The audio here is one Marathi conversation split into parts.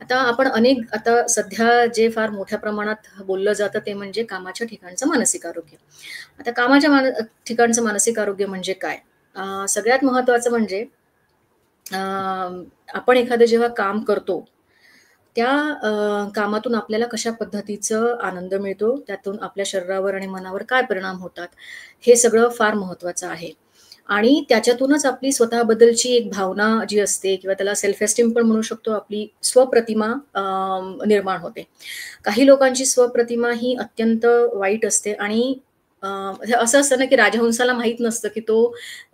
आता आपण आता सध्या जे फार मोठ्या प्रमाणात बोललं जातं ते म्हणजे कामाच्या ठिकाणचं मानसिक आरोग्य. आता ठिकाणचं मानसिक आरोग्य म्हणजे काय? सगळ्यात महत्त्वाचं म्हणजे अ, आपण एखादं जेव्हा काम करतो, त्या कामातून आपल्याला कशा पद्धतीचं आनंद मिळतो, त्यातून आपल्या शरीरावर आणि मनावर काय परिणाम होतात, हे सगळं फार महत्त्वाचं आहे. आणि त्याच्यातूनच आपली स्वतःबद्दलची एक भावना जी असते किंवा त्याला सेल्फ एस्टीम पण म्हणू शकतो, आपली स्वप्रतिमा निर्माण होते. काही लोकांची स्वप्रतिमा ही अत्यंत वाईट असते आणि म्हणजे असं असतं ना, की राजहंसाला माहीत नसतं, की तो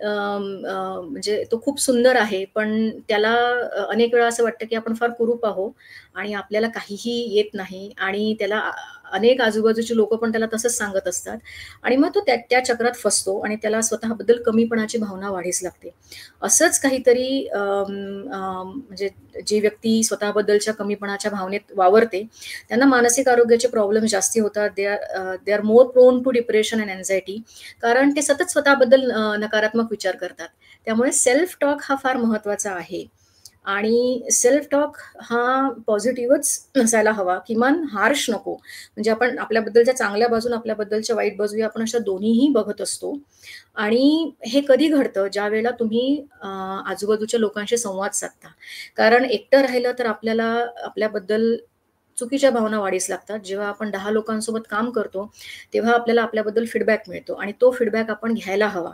म्हणजे तो खूप सुंदर आहे, पण त्याला अनेक वेळा असं वाटतं, की आपण फार कुरूप आहोत आणि आपल्याला काहीही येत नाही आणि त्याला अनेक आजूबाजूची लोकं पण त्याला तसंच सांगत असतात आणि मग तो त्या त्या चक्रात फसतो आणि त्याला स्वतःबद्दल कमीपणाची भावना वाढीस लागते. असंच काहीतरी म्हणजे जी व्यक्ती स्वतःबद्दलच्या कमीपणाच्या भावनेत वावरते, त्यांना मानसिक आरोग्याचे प्रॉब्लेम जास्ती होतात. They are more prone to depression and anxiety कारण ते सतत स्वतःबद्दल नकारात्मक विचार करतात. त्यामुळे सेल्फ टॉक हा फार महत्त्वाचा आहे आणि सेल्फ टॉक हा पॉझिटिव्हच असायला हवा. किमान हार्श नको. म्हणजे आपण आपल्याबद्दलच्या चांगल्या बाजू आणि आपल्याबद्दलच्या वाईट बाजू आपण अशा दोन्हीही बघत असतो आणि हे कधी घडतं ज्यावेळेला तुम्ही आजूबाजूच्या लोकांशी संवाद साधता. कारण एकटं राहिलं तर आपल्याला आपल्याबद्दल चुकीच्या भावना वाढीस लागतात. जेव्हा आपण 10 लोकांसोबत काम करतो, तेव्हा आपल्याला आपल्याबद्दल फीडबॅक मिळतो आणि तो फीडबॅक आपण घ्यायला हवा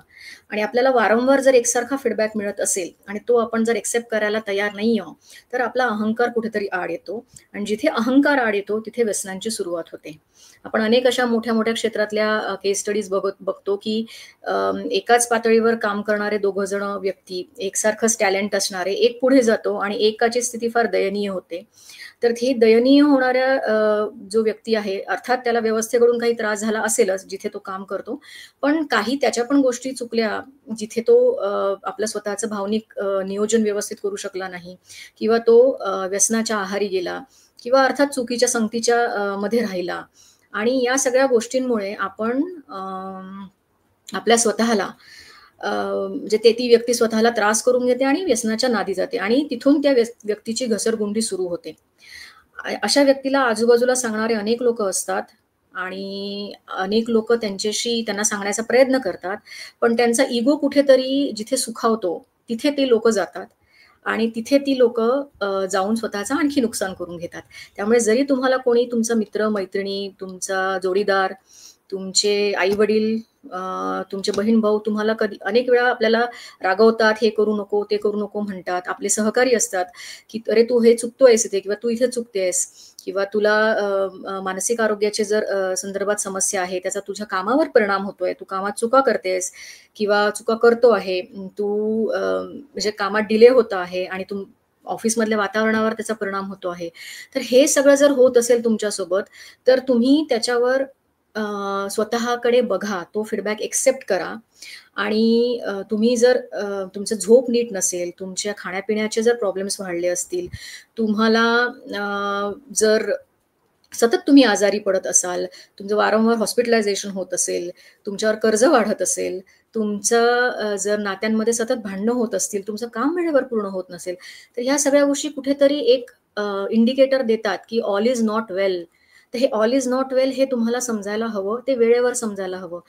आणि आपल्याला वारंवार जर एकसारखा फीडबॅक मिळत असेल आणि तो आपण जर एक्सेप्ट करायला तयार नाही आहोत, तर आपला अहंकार कुठेतरी आड येतो आणि जिथे अहंकार आड येतो, तिथे व्यसनांची सुरुवात होते. आपण अनेक अशा मोठ्या-मोठ्या क्षेत्रातल्या केस स्टडीज बघतो, की एकाच पातळीवर काम करणारे दोघं जण व्यक्ती, एकसारखंच टॅलेंट असणारे, एक पुढे जातो आणि एकाची स्थिती फार दयनीय होते. तर ही दयनीय होणाऱ्या जो व्यक्ती आहे, अर्थात त्याला व्यवस्थेकडून काही त्रास झाला असेलच, जिथे तो काम करतो. पण काही त्याच्या पण गोष्टी चुकल्या, जिथे तो आपलं स्वतःचं भावनिक नियोजन व्यवस्थित करू शकला नाही किंवा तो व्यसनाच्या आहारी गेला किंवा अर्थात चुकीच्या संगतीच्या मध्ये राहिला आणि या सगळ्या गोष्टींमुळे आपण आपल्या स्वतःला म्हणजे ती व्यक्ती स्वतःला त्रास करून घेते आणि व्यसनाच्या नादी जाते आणि तिथून त्या व्यक्तीची घसरगुंडी सुरू होते. अशा व्यक्तीला आजूबाजूला सांगणारे अनेक लोकं असतात आणि अनेक लोकं त्यांना सांगण्याचा प्रयत्न करतात. पण त्यांचा इगो कुठेतरी जिथे सुखावतो, तिथे ती लोकं जातात आणि तिथे ती लोकं जाऊन स्वतःचं आणखी नुकसान करून घेतात. त्यामुळे जरी तुम्हाला कोणी तुमचा मित्र-मैत्रिणी, तुमचा जोडीदार, तुमचे आई-वडील, तुमचे बहीण-भाऊ तुम्हाला कधी अनेक वेळा आपल्याला रागवतात, हे करू नको, ते करू नको म्हणतात. आपले सहकारी असतात, की "अरे, तू हे चुकतोयस इथे किंवा तू इथे चुकतेस किंवा तुला मानसिक आरोग्याचे जर संदर्भात समस्या आहे, त्याचा तुझ्या कामावर परिणाम होतोय. तू कामात चुका करतेस किंवा चुका करतो आहे. तू म्हणजे कामात डिले होत आहे आणि ऑफिसमधल्या वातावरणावर त्याचा परिणाम होतो आहे. तर हे सगळं जर होत असेल तुमच्यासोबत, तर तुम्ही त्याच्यावर स्वतःकडे बघा. तो फीडबॅक एक्सेप्ट करा आणि तुम्ही जर तुमचं झोप नीट नसेल, तुमच्या खाण्यापिण्याचे जर प्रॉब्लेम्स वाढले असतील, तुम्हाला जर सतत तुम्ही आजारी पडत असाल, तुमचं वारंवार हॉस्पिटलायझेशन होत असेल, तुमच्यावर कर्ज वाढत असेल, तुमचं जर नात्यांमध्ये सतत भांडणं होत असतील, तुमचं काम वेळेवर पूर्ण होत नसेल, तर ह्या सगळ्या गोष्टी कुठेतरी एक इंडिकेटर देतात, की ऑल इस नॉट वेल. तर हे ऑल इस नॉट वेल हे तुम्हाला समजायला हवं, ते वेळेवर समजायला हवं.